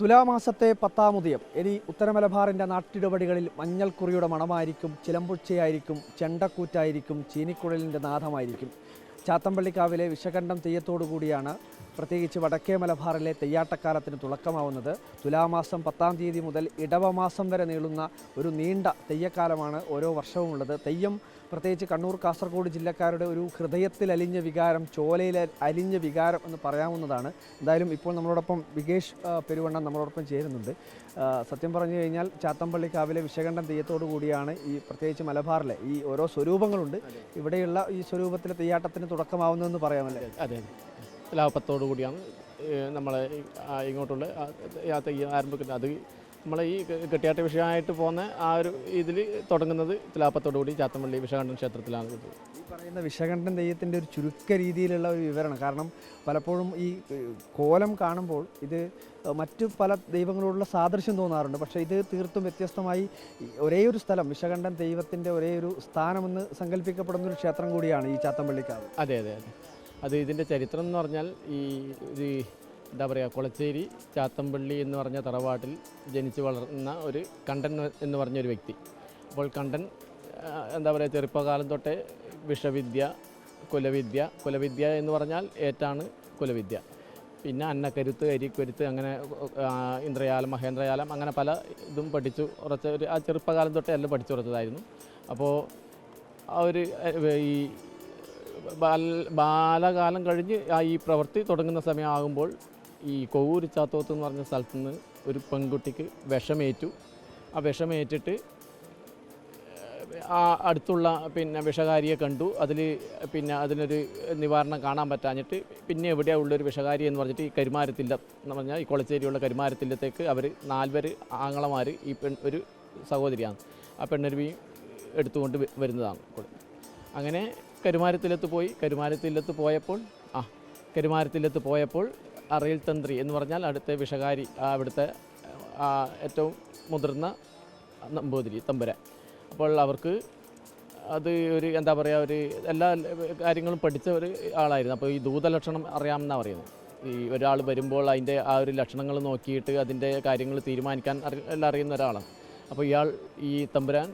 തുലാമാസത്തെ പത്താമുദയം ഇനി ഉത്തരമലബാറിൻ്റെ നാട്ടിടപടികളിൽ മഞ്ഞൾക്കുറിയുടെ മണമായിരിക്കും, ചിലമ്പുച്ചയായിരിക്കും, ചെണ്ടക്കൂറ്റായിരിക്കും, ചീനിക്കുഴലിൻ്റെ നാദമായിരിക്കും. ചാത്തമ്പള്ളിക്കാവിലെ വിഷകണ്ഠം തെയ്യത്തോടുകൂടിയാണ് പ്രത്യേകിച്ച് വടക്കേ മലബാറിലെ തെയ്യാട്ടക്കാലത്തിന് തുടക്കമാവുന്നത്. തുലാമാസം 10-ാം തീയതി മുതൽ ഇടവമാസം വരെ നീളുന്ന ഒരു നീണ്ട തെയ്യക്കാലമാണ് ഓരോ വർഷവുമുള്ളത്. തെയ്യം പ്രത്യേകിച്ച് കണ്ണൂർ കാസർഗോഡ് ജില്ലക്കാരുടെ ഒരു ഹൃദയത്തിൽ അലിഞ്ഞ വികാരം, ചോലയിൽ അലിഞ്ഞ വികാരം എന്ന് പറയാവുന്നതാണ്. എന്തായാലും ഇപ്പോൾ നമ്മളോടൊപ്പം വികേഷ് പെരുവണ്ണൻ നമ്മളോടൊപ്പം ചേരുന്നുണ്ട്. സത്യം പറഞ്ഞു കഴിഞ്ഞാൽ ചാത്തമ്പള്ളിക്കാവിലെ വിഷകണ്ഠം തെയ്യത്തോടു കൂടിയാണ് ഈ പ്രത്യേകിച്ച് മലബാറിലെ ഈ ഓരോ സ്വരൂപങ്ങളുണ്ട്, ഇവിടെയുള്ള ഈ സ്വരൂപത്തിലെ തെയ്യാട്ടത്തിന് തുടക്കമാവുന്നതെന്ന് പറയാമല്ലേ? അതെ, ലാഭത്തോടു കൂടിയാണ് നമ്മളെ ഇങ്ങോട്ടുള്ള തെയ്യം ആരംഭിക്കുന്നത്. അത് നമ്മളെ ഈ കെട്ടിയാട്ട വിഷയമായിട്ട് പോകുന്ന ആ ഒരു ഇതിൽ തുടങ്ങുന്നത് ലാഭത്തോടു കൂടി ചാത്തമ്പള്ളി വിഷകണ്ഠൻ ക്ഷേത്രത്തിലാണ്. ഈ പറയുന്ന വിഷകണ്ഠൻ തെയ്യത്തിൻ്റെ ഒരു ചുരുക്ക രീതിയിലുള്ള ഒരു വിവരണം, കാരണം പലപ്പോഴും ഈ കോലം കാണുമ്പോൾ ഇത് മറ്റു പല ദൈവങ്ങളോടുള്ള സാദൃശ്യം തോന്നാറുണ്ട്. പക്ഷേ ഇത് തീർത്തും വ്യത്യസ്തമായി ഒരേ ഒരു സ്ഥലം, വിഷകണ്ഠൻ ദൈവത്തിൻ്റെ ഒരേ ഒരു സ്ഥാനമെന്ന് സങ്കല്പിക്കപ്പെടുന്ന ഒരു ക്ഷേത്രം കൂടിയാണ് ഈ ചാത്തമ്പള്ളിക്കാവ്. അതെ അതെ അതെ അത് ഇതിൻ്റെ ചരിത്രം എന്ന് പറഞ്ഞാൽ ഈ എന്താ പറയുക, കൊളച്ചേരി ചാത്തമ്പള്ളി എന്ന് പറഞ്ഞ തറവാട്ടിൽ ജനിച്ച് വളർന്ന ഒരു കണ്ടൻ എന്ന് പറഞ്ഞൊരു വ്യക്തി. അപ്പോൾ കണ്ടൻ എന്താ പറയുക, ചെറുപ്പകാലം തൊട്ടേ വിഷവിദ്യ, കുലവിദ്യ എന്ന് പറഞ്ഞാൽ ഏറ്റാണ് കുലവിദ്യ, പിന്നെ അന്നക്കരുത്ത്, അരിക്കരുത്ത്, അങ്ങനെ ഇന്ദ്രജാലം, മഹേന്ദ്രജാലം, അങ്ങനെ പല ഇതും പഠിച്ചു ഉറച്ച ഒരു ആ ചെറുപ്പകാലം തൊട്ടേ എല്ലാം പഠിച്ചുറച്ചതായിരുന്നു. അപ്പോൾ ആ ഒരു ഈ ബാലകാലം കഴിഞ്ഞ് ഈ പ്രവൃത്തി തുടങ്ങുന്ന സമയമാകുമ്പോൾ ഈ കൊവ്വൂർ ചാത്തോത്ത് എന്ന് പറഞ്ഞ സ്ഥലത്തു നിന്ന് ഒരു പെൺകുട്ടിക്ക് വിഷമേറ്റു. ആ വിഷമേറ്റിട്ട് ആ അടുത്തുള്ള പിന്നെ വിഷകാരിയെ കണ്ടു. അതിനൊരു നിവാരണം കാണാൻ പറ്റാഞ്ഞിട്ട് പിന്നെ എവിടെയാണ് ഉള്ളൊരു വിഷകാരി എന്ന് പറഞ്ഞിട്ട് ഈ കരുമാരത്തില്ല എന്ന് പറഞ്ഞാൽ ഈ കൊളച്ചേരിയുള്ള കരുമാരത്തില്ലത്തേക്ക് അവർ 4 ആങ്ങളമാർ, ഈ ഒരു സഹോദരിയാണ്, ആ പെണ്ണരുവിയും എടുത്തുകൊണ്ട് വരുന്നതാണ്. അങ്ങനെ കരുമാരത്തില്ലത്ത് പോയപ്പോൾ അറയിൽ തന്ത്രി എന്ന് പറഞ്ഞാൽ അടുത്ത വിഷകാരി, അവിടുത്തെ ഏറ്റവും മുതിർന്ന നമ്പൂതിരി തമ്പുരാൻ. അപ്പോൾ അവർക്ക് അത് ഒരു എന്താ പറയുക, ഒരു എല്ലാ കാര്യങ്ങളും പഠിച്ച ഒരു ആളായിരുന്നു. അപ്പോൾ ഈ ദൂതലക്ഷണം അറിയാമെന്നാണ് പറയുന്നത്. ഈ ഒരാൾ വരുമ്പോൾ അതിൻ്റെ ആ ഒരു ലക്ഷണങ്ങൾ നോക്കിയിട്ട് അതിൻ്റെ കാര്യങ്ങൾ തീരുമാനിക്കാൻ എല്ലാം അറിയുന്ന ഒരാളാണ്. അപ്പോൾ ഈ തമ്പുരാൻ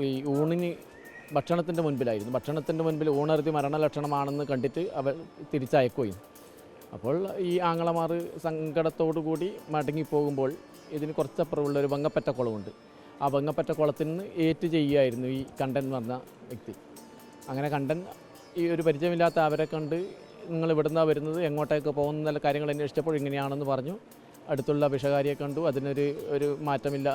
ഈ ഊണിന് ഭക്ഷണത്തിൻ്റെ മുൻപിൽ ഊണരുതി മരണലക്ഷണമാണെന്ന് കണ്ടിട്ട് അവർ തിരിച്ചയക്കുകയും, അപ്പോൾ ഈ ആങ്ങളമാർ സങ്കടത്തോടു കൂടി മടങ്ങിപ്പോകുമ്പോൾ ഇതിന് കുറച്ചപ്പുറമുള്ള ഒരു വെങ്ങപ്പറ്റ കുളമുണ്ട്. ആ വെങ്ങപ്പറ്റ കുളത്തിൽ നിന്ന് ഏറ്റ് ചെയ്യുകയായിരുന്നു ഈ കണ്ടൻ എന്ന് പറഞ്ഞ വ്യക്തി. അങ്ങനെ കണ്ടൻ ഈ ഒരു പരിചയമില്ലാത്ത അവരെ കണ്ട്, നിങ്ങൾ ഇവിടുന്നാണ് വരുന്നത്, എങ്ങോട്ടേക്ക് പോകുന്ന കാര്യങ്ങൾ അന്വേഷിച്ചപ്പോൾ ഇങ്ങനെയാണെന്ന് പറഞ്ഞു. അടുത്തുള്ള വിഷകാരിയെ കണ്ടു, ഒരു മാറ്റമില്ല,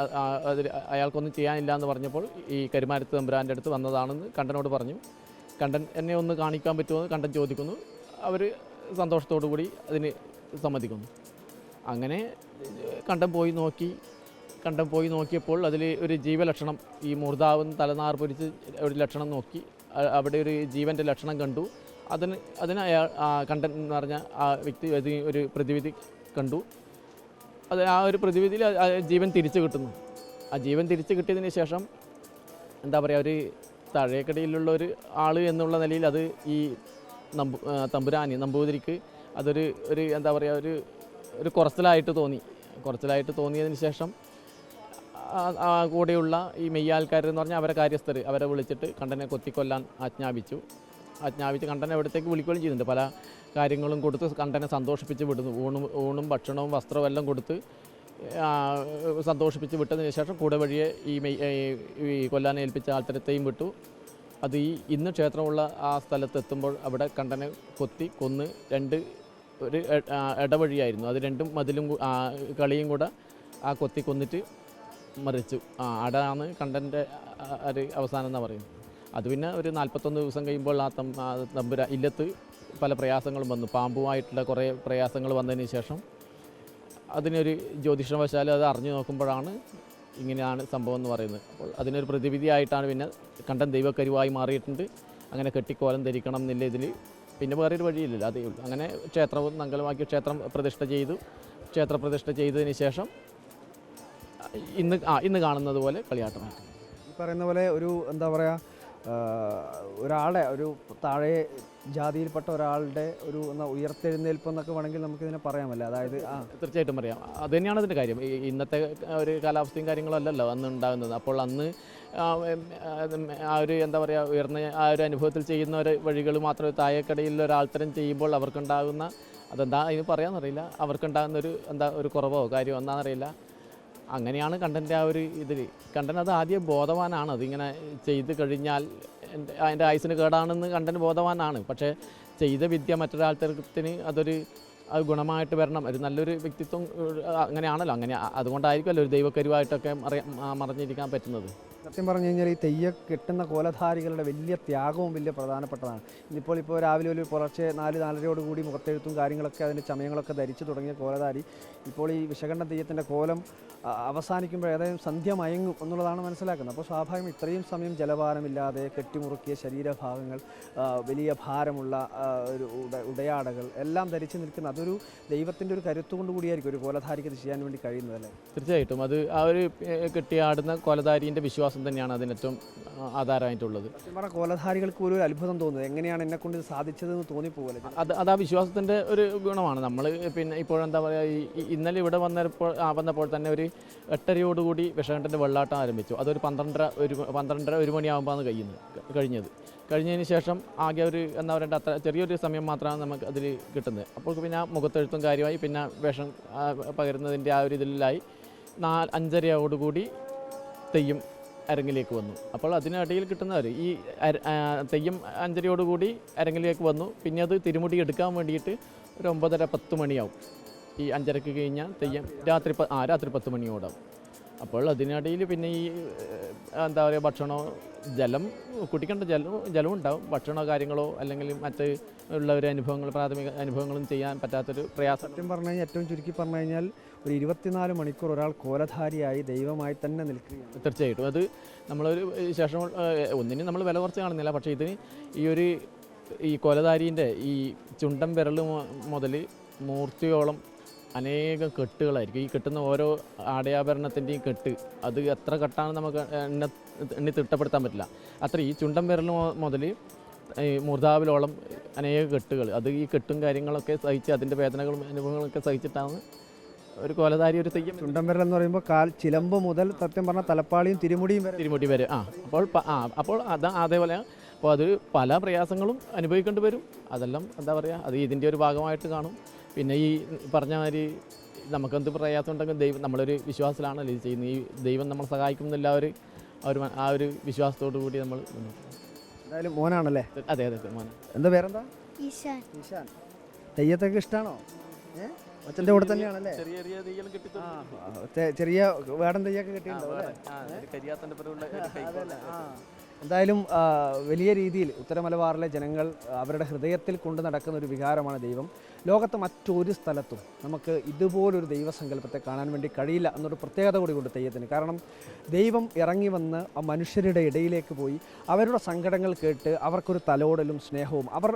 അയാൾക്കൊന്നും ചെയ്യാനില്ല എന്ന് പറഞ്ഞപ്പോൾ ഈ കരുമാരത്ത് തമ്പുരാൻ്റെ അടുത്ത് വന്നതാണെന്ന് കണ്ടനോട് പറഞ്ഞു. കണ്ടൻ എന്നെ ഒന്ന് കാണിക്കാൻ പറ്റുമെന്ന് കണ്ടൻ ചോദിക്കുന്നു. അവർ സന്തോഷത്തോടു കൂടി അതിന് സമ്മതിക്കുന്നു. അങ്ങനെ കണ്ടൻ പോയി നോക്കിയപ്പോൾ അതിൽ ഒരു ജീവലക്ഷണം, ഈ മൂർധാവെന്ന് തലനാർ പൊരിച്ച് ഒരു ലക്ഷണം നോക്കി, അവിടെ ഒരു ജീവൻ്റെ ലക്ഷണം കണ്ടു. അതിന് കണ്ടൻ എന്ന് പറഞ്ഞ ആ വ്യക്തി ഒരു പ്രതിവിധി കണ്ടു. ആ ഒരു പ്രതിവിധിയിൽ ജീവൻ തിരിച്ചു കിട്ടുന്നു. ആ ജീവൻ തിരിച്ചു കിട്ടിയതിന് ശേഷം എന്താ പറയുക, ഒരു താഴേക്കടിയിലുള്ള ഒരു ആൾ എന്നുള്ള നിലയിൽ അത് ഈ നമ്പൂതിരിക്ക് അതൊരു എന്താ പറയുക, ഒരു കുറച്ചിലായിട്ട് തോന്നിയതിന് ശേഷം കൂടെയുള്ള ഈ മെയ്യാൽക്കാരെന്ന് പറഞ്ഞാൽ അവരെ കാര്യസ്ഥർ, അവരെ വിളിച്ചിട്ട് കണ്ടനെ കൊത്തിക്കൊല്ലാൻ ആജ്ഞാപിച്ച് കണ്ടനെ എവിടത്തേക്ക് വിളിക്കുകയും ചെയ്യുന്നുണ്ട്. പല കാര്യങ്ങളും കൊടുത്ത് കണ്ടനെ സന്തോഷിപ്പിച്ച് വിടുന്നു. ഊണും ഭക്ഷണവും വസ്ത്രവും എല്ലാം കൊടുത്ത് സന്തോഷിപ്പിച്ച് വിട്ടതിന് ശേഷം കൂടെ വഴിയെ ഈ കൊല്ലാനെ ഏൽപ്പിച്ച ആൾത്തരത്തെയും വിട്ടു. അത് ഇന്ന് ക്ഷേത്രമുള്ള ആ സ്ഥലത്തെത്തുമ്പോൾ അവിടെ കണ്ടനെ കൊന്ന് ഒരു ഇടവഴിയായിരുന്നു, അത് രണ്ടും മതിലും കളിയും കൂടെ ആ കൊന്നിട്ട് മറിച്ചു. അടാണ് കണ്ടൻ്റെ ഒരു അവസാനം എന്നാണ് പറയുന്നത്. അത് പിന്നെ ഒരു 41 ദിവസം കഴിയുമ്പോൾ ആ തമ്പുരാൻ ഇല്ലത്ത് പല പ്രയാസങ്ങളും വന്നു. പാമ്പുമായിട്ടുള്ള കുറേ പ്രയാസങ്ങൾ വന്നതിന് ശേഷം അതിനൊരു ജ്യോതിഷവശാൽ അത് അറിഞ്ഞു നോക്കുമ്പോഴാണ് ഇങ്ങനെയാണ് സംഭവം എന്ന് പറയുന്നത്. അപ്പോൾ അതിനൊരു പ്രതിവിധിയായിട്ടാണ് പിന്നെ കണ്ടൻ ദൈവക്കരുവായി മാറിയിട്ടുണ്ട്. അങ്ങനെ കെട്ടിക്കോലം ധരിക്കണം എന്നില്ല ഇതിൽ, പിന്നെ വേറൊരു വഴിയില്ലല്ലോ, അതേ ഉള്ളൂ. അങ്ങനെ ക്ഷേത്രവും നങ്കലമാക്കി ക്ഷേത്രപ്രതിഷ്ഠ ചെയ്തതിന് ശേഷം ഇന്ന് കാണുന്നത് പോലെ കളിയാട്ടമാക്കി. ഈ പറയുന്ന പോലെ ഒരു എന്താ പറയുക, ഒരാളെ താഴെ ജാതിയിൽപ്പെട്ട ഒരാളുടെ ഒരു ഉയർത്തെഴുന്നേൽപ്പ് എന്നൊക്കെ വേണമെങ്കിൽ നമുക്കിതിനെ പറയാമല്ലോ. അതായത് തീർച്ചയായിട്ടും പറയാം. അത് തന്നെയാണ് അതിൻ്റെ കാര്യം. ഇന്നത്തെ ഒരു കാലാവസ്ഥയും കാര്യങ്ങളും അല്ലല്ലോ അന്ന് ഉണ്ടാകുന്നത്. അപ്പോൾ അന്ന് ആ ഒരു എന്താ പറയുക, ഉയർന്ന ആ ഒരു അനുഭവത്തിൽ ചെയ്യുന്ന ഒരു വഴികൾ മാത്രമേ താഴേക്കടയിൽ ഒരാൾത്തരം ചെയ്യുമ്പോൾ അവർക്കുണ്ടാകുന്ന അതെന്താ അതിന് പറയാമെന്നറിയില്ല, അവർക്കുണ്ടാകുന്ന ഒരു കുറവോ കാര്യമോ എന്താണെന്നറിയില്ല. അങ്ങനെയാണ് കണ്ടൻ്റെ ആ ഒരു ഇതിൽ. കണ്ടൻ അത് ആദ്യം ബോധവാനാണ്, അതിങ്ങനെ ചെയ്ത് കഴിഞ്ഞാൽ അതിൻ്റെ ആയുസിന് കേടാണെന്ന് കണ്ടന് ബോധവാനാണ്. പക്ഷേ ചെയ്ത വിദ്യ മറ്റൊരാൾത്തരത്തിന് അത് ഗുണമായിട്ട് വരണം, ഒരു നല്ലൊരു വ്യക്തിത്വം അങ്ങനെയാണല്ലോ. അങ്ങനെ അതുകൊണ്ടായിരിക്കുമല്ലോ ഒരു ദൈവക്കരുവായിട്ടൊക്കെ മറിഞ്ഞിരിക്കാൻ പറ്റുന്നത്. സത്യം പറഞ്ഞു കഴിഞ്ഞാൽ ഈ തെയ്യം കെട്ടുന്ന കോലധാരികളുടെ വലിയ ത്യാഗവും വലിയ പ്രധാനപ്പെട്ടതാണ്. ഇപ്പോൾ രാവിലെ ഒരു പുലർച്ചെ 4-4:30 കൂടി മുഖത്തെഴുത്തും കാര്യങ്ങളൊക്കെ അതിൻ്റെ ചമയങ്ങളൊക്കെ ധരിച്ചു തുടങ്ങിയ കോലധാരി ഇപ്പോൾ ഈ വിശകണ്ഠം തെയ്യത്തിൻ്റെ കോലം അവസാനിക്കുമ്പോൾ ഏതായാലും സന്ധ്യ മയങ്ങും എന്നുള്ളതാണ് മനസ്സിലാക്കുന്നത്. അപ്പോൾ സ്വാഭാവികം ഇത്രയും സമയം ജലഭാരമില്ലാതെ കെട്ടിമുറുക്കിയ ശരീരഭാഗങ്ങൾ, വലിയ ഭാരമുള്ള ഒരു ഉടയാടകൾ എല്ലാം ധരിച്ചു നിൽക്കുന്ന അതൊരു ദൈവത്തിൻ്റെ ഒരു കരുത്തുകൊണ്ട് കൂടിയായിരിക്കും ഒരു കോലധാരിക്ക് ഇത് ചെയ്യാൻ വേണ്ടി കഴിയുന്നതല്ലേ. തീർച്ചയായിട്ടും അത് ആ ഒരു കെട്ടിയാടുന്ന കോലധാരീൻ്റെ വിശ്വാസം തന്നെയാണ് അതിനേറ്റവും ആധാരമായിട്ടുള്ളത്. കോലധാരികൾക്ക് ഒരു അത്ഭുതം തോന്നുന്നത് എങ്ങനെയാണ് എന്നെ കൊണ്ട് ഇത് സാധിച്ചതെന്ന് തോന്നിപ്പോകല്ലേ. അത് ആ വിശ്വാസത്തിൻ്റെ ഒരു ഗുണമാണ്. നമ്മൾ പിന്നെ ഇപ്പോഴെന്താ പറയുക, ഇന്നലെ ഇവിടെ വന്നപ്പോൾ തന്നെ ഒരു 8:30 വിഷകണ്ഠൻ്റെ വെള്ളാട്ടം ആരംഭിച്ചു. അതൊരു 12:30-1 മണിയാകുമ്പോഴാണ് കഴിഞ്ഞതിന് ശേഷം ആകെ ഒരു എന്താ പറയേണ്ട അത്ര ചെറിയൊരു സമയം മാത്രമാണ് നമുക്ക് അതിൽ കിട്ടുന്നത്. അപ്പോൾ പിന്നെ മുഖത്തെഴുത്തും കാര്യമായി പിന്നെ വിഷം പകരുന്നതിൻ്റെ ആ ഒരു ഇതിലായി 5:30 തെയ്യം അരങ്ങിലേക്ക് വന്നു. അപ്പോൾ അതിനിടയിൽ കിട്ടുന്നവർ ഈ തെയ്യം 5:30 അരങ്ങിലേക്ക് വന്നു. പിന്നെ അത് തിരുമുടി എടുക്കാൻ വേണ്ടിയിട്ട് ഒരു 9:30-10 മണിയാവും. ഈ 5:30 കഴിഞ്ഞാൽ തെയ്യം രാത്രി 10 മണിയോടാവും. അപ്പോൾ അതിനിടയിൽ പിന്നെ ഈ എന്താ പറയുക, ഭക്ഷണമോ കുടിക്കേണ്ട ജലവും ഉണ്ടാവും. ഭക്ഷണമോ കാര്യങ്ങളോ അല്ലെങ്കിൽ മറ്റ് ഉള്ള ഒരു പ്രാഥമിക അനുഭവങ്ങളും ചെയ്യാൻ പറ്റാത്തൊരു പ്രയാസം. സത്യം പറഞ്ഞു കഴിഞ്ഞാൽ ഏറ്റവും ചുരുക്കി പറഞ്ഞു കഴിഞ്ഞാൽ ഒരു 24 മണിക്കൂർ ഒരാൾ കോലധാരിയായി ദൈവമായി തന്നെ നിൽക്കുകയാണ്. തീർച്ചയായിട്ടും അത് നമ്മളൊരു ശേഷം ഒന്നിനും നമ്മൾ വില കുറച്ച് കാണുന്നില്ല. പക്ഷേ ഇതിന് ഈ കോലധാരീൻ്റെ ഈ ചുണ്ടൻ വിരൽ മുതൽ മൂർത്തിയോളം അനേകം കെട്ടുകളായിരിക്കും. ഈ കെട്ടുന്ന ഓരോ ആടയാഭരണത്തിൻ്റെയും കെട്ട് അത് എത്ര കെട്ടാണ് നമുക്ക് എണ്ണി തിട്ടപ്പെടുത്താൻ പറ്റില്ല. അത്ര ഈ ചുണ്ടൻ വിരൽ മുതൽ ഈ മൂർധാവിലോളം അനേക കെട്ടുകൾ, അത് ഈ കെട്ടും കാര്യങ്ങളൊക്കെ സഹിച്ച് അതിൻ്റെ വേദനകളും അനുഭവങ്ങളൊക്കെ സഹിച്ചിട്ടാണ് ഒരു കോലധാരി ഒരു തെയ്യം. ചുണ്ടൻ വിരൽ എന്ന് പറയുമ്പോൾ കാൽ ചിലമ്പ് മുതൽ സത്യം പറഞ്ഞാൽ തലപ്പാളിയും തിരുമുടി വരെ അപ്പോൾ അതേപോലെ അപ്പോൾ അത് പല പ്രയാസങ്ങളും അനുഭവിക്കേണ്ടി വരും. അതെല്ലാം എന്താ പറയുക, അത് ഇതിൻ്റെ ഒരു ഭാഗമായിട്ട് കാണും. പിന്നെ ഈ പറഞ്ഞ മാതിരി നമുക്കെന്ത് പ്രയാസം ഉണ്ടെങ്കിൽ ദൈവം നമ്മളൊരു വിശ്വാസത്തിലാണല്ലോ ഇത് ചെയ്യുന്നത്. ഈ ദൈവം നമ്മൾ സഹായിക്കുന്നില്ല ആ ഒരു വിശ്വാസത്തോടു കൂടി നമ്മൾ. എന്തായാലും മോനാണല്ലേ? അതെ മോൻ. എന്താ പേരെന്താ? ഈശാൻ. തെയ്യത്തൊക്കെ ഇഷ്ടമാണോ? അച്ഛൻ്റെ കൂടെ തന്നെയാണല്ലേ? ചെറിയ വേടൻ തെയ്യൊക്കെ കിട്ടിയിട്ടുണ്ടോ? എന്തായാലും വലിയ രീതിയിൽ ഉത്തരമലബാറിലെ ജനങ്ങൾ അവരുടെ ഹൃദയത്തിൽ കൊണ്ടു നടക്കുന്ന ഒരു വികാരമാണ് ദൈവം. ലോകത്ത് മറ്റൊരു സ്ഥലത്തും നമുക്ക് ഇതുപോലൊരു ദൈവസങ്കല്പത്തെ കാണാൻ വേണ്ടി കഴിയില്ല എന്നൊരു പ്രത്യേകത കൂടി കൊണ്ട് തെയ്യത്തിന്. കാരണം ദൈവം ഇറങ്ങി വന്ന് ആ മനുഷ്യരുടെ ഇടയിലേക്ക് പോയി അവരുടെ സങ്കടങ്ങൾ കേട്ട് അവർക്കൊരു തലോടലും സ്നേഹവും, അവർ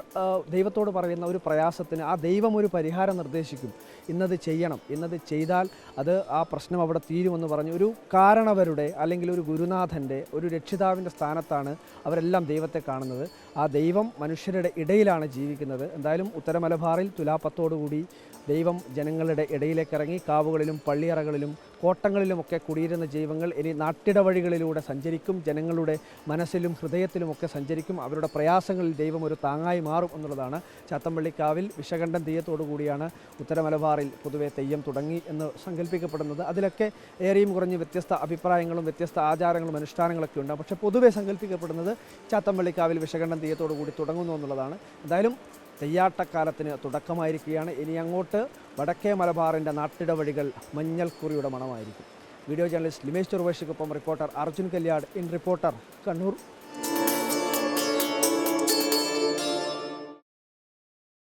ദൈവത്തോട് പറയുന്ന ഒരു പ്രയാസത്തിന് ആ ദൈവം ഒരു പരിഹാരം നിർദ്ദേശിക്കും. ഇന്നത് ചെയ്യണം, ഇന്നത് ചെയ്താൽ അത് ആ പ്രശ്നം അവിടെ തീരുമെന്ന് പറഞ്ഞ് ഒരു കാരണവരുടെ അല്ലെങ്കിൽ ഒരു ഗുരുനാഥൻ്റെ ഒരു രക്ഷിതാവിൻ്റെ സ്ഥാനത്താണ് അവരെല്ലാം ദൈവത്തെ കാണുന്നത്. ആ ദൈവം മനുഷ്യരുടെ ഇടയിലാണ് ജീവിക്കുന്നത്. എന്തായാലും ഉത്തരമലബാറിൽ തുലാപ്പത്തോടുകൂടി ദൈവം ജനങ്ങളുടെ ഇടയിലേക്ക് ഇറങ്ങി കാവുകളിലും പള്ളിയറകളിലും കോട്ടങ്ങളിലുമൊക്കെ കുടിയിരുന്ന ദൈവങ്ങൾ ഇനി നാട്ടിടവഴികളിലൂടെ സഞ്ചരിക്കും. ജനങ്ങളുടെ മനസ്സിലും ഹൃദയത്തിലുമൊക്കെ സഞ്ചരിക്കും. അവരുടെ പ്രയാസങ്ങളിൽ ദൈവം ഒരു താങ്ങായി മാറും എന്നുള്ളതാണ്. ചാത്തമ്പള്ളിക്കാവിൽ വിഷകണ്ഠൻ തെയ്യത്തോടു കൂടിയാണ് ഉത്തരമലബാറിൽ പൊതുവെ തെയ്യം തുടങ്ങി എന്ന് സങ്കല്പിക്കപ്പെടുന്നത്. അതിലൊക്കെ ഏറെയും കുറഞ്ഞ് വ്യത്യസ്ത അഭിപ്രായങ്ങളും വ്യത്യസ്ത ആചാരങ്ങളും അനുഷ്ഠാനങ്ങളൊക്കെ ഉണ്ട്. പക്ഷേ പൊതുവെ സങ്കല്പിക്കപ്പെടുന്നത് ചാത്തമ്പള്ളിക്കാവിൽ വിഷകണ്ഠൻ തെയ്യത്തോടു കൂടി തുടങ്ങുന്നു എന്നുള്ളതാണ്. എന്തായാലും തെയ്യാട്ടക്കാലത്തിന് തുടക്കമായിരിക്കുകയാണ്. ഇനി അങ്ങോട്ട് വടക്കേ മലബാറിൻ്റെ നാട്ടിടവഴികൾ മഞ്ഞൾക്കുറിയുടെ മണമായിരിക്കും. വീഡിയോ ജേർണലിസ്റ്റ് ലിമേഷ് ചെറുവേഷിക്കൊപ്പം reporter Arjun Kalyad in reporter Kannur.